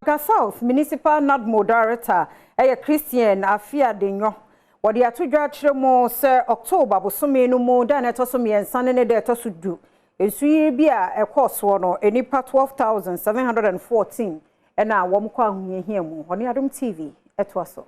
South Municipal Nadmo Director Christian Afia Denyo. What the atudwa chiremo se October bosome no mo da na etoso me ensane ne da etoso du. Ensuye bi a ekoso no enipa 12,714 na wom kwa ahunhia mu. Oni Adom TV etwaso.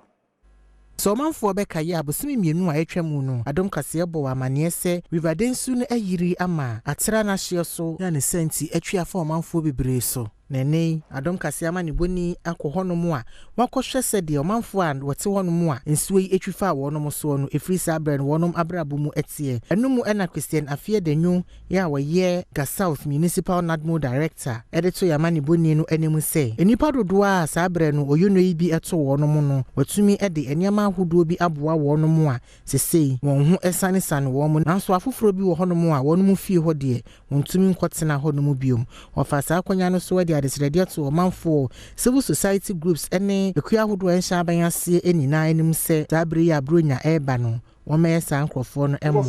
So manfo beka ye abosimi mienu a etwa mu no Adom Kasee bo amane se Riverdensu no ayiri ama atera na hye so na ne senti atwa fa manfo bebre so nene Adom Kasee ama ne boni akohono mu a wakohwe se de manfo a wote hono mu a nsuo yi etwifa wo no mo so no efri sa abran wonom abrabo mu etie enu mu na Christian Afia Denyo ya waye South Municipal Nadmo Director edito ya mani boni no enemu se enipa dodo a sa abran no oyono yi bi eto wonom no watumi ede eniama ahodo bi aboa wonom a sesei won ho esane sane wo mo nanso afoforo bi wo honom a wonom fie ho de wontumi nkotena honom biom ofa sa akonya no so de adesrede to manfo civil society groups ene ekuya ahodo enhya abanyase enina enim se zabre ya bronya eba no wo me sa nkrofo no emo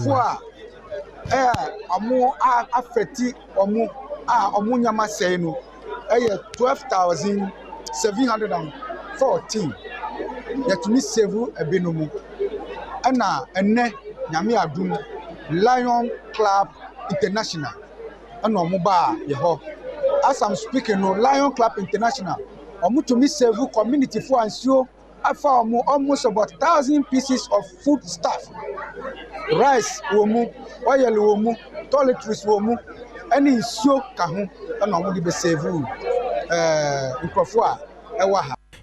amu afeti omu nyama sei no 12,714 yatumi save ebinumu ana enne nyame adum Lion Club International ana omu ba ye ho. As I'm speaking, no Lion Club International, to me save community for ansio. I found almost about 1,000 pieces of food stuff, rice, oil, toiletries, any show kahu, and I'm be save in Profua.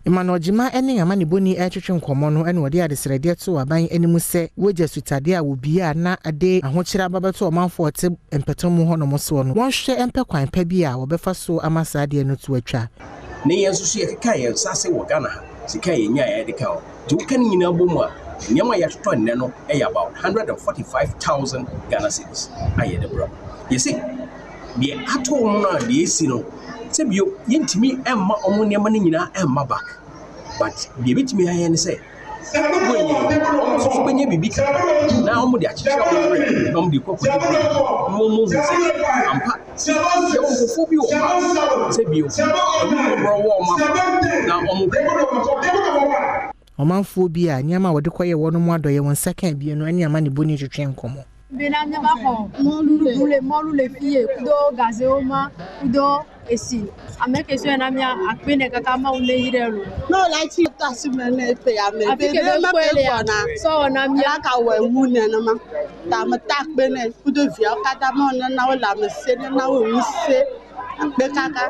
Emmanuel Jima ene amani boni etwetwe nkomo no ene wode adesrede to aban enimu se woja sutade a wobia na ade ahokyira babato omanfo te empetomu ho no mo so no wonhwe empekwan pa bi a wobefa so amasade no to atwa ne yenso so yekeka ye sase wo Ghana sika ye nya ye de ka o de wokan nyina bomu a nyama ya totɔ nne no e about 145,000 Ghana cedis aye de bro you see bi ato mo na de esi no sebio yentimi emma omo nyama ne nyina emma back but bi bitimi aye ne se omo bibi ka na omo de achiche omo de kokodi mo se ampa yo ko bi o sebio omo wo ma na omanfo bi a nyama wode koye wono mu adoye won second bi no ani ama ne boni twetwe nkomo Benamia Baron, Molu les filles, Kudo, Gazeoma, Kudo, et si. A mes questions, un ami a peine à Kama ou les idées. Non, la tite a semaine payé à mes so on a mis à Kawa Mounenama. Tam attack Benet, Kudo Via, Katamon, and now la Messena, now we say, Bekaka.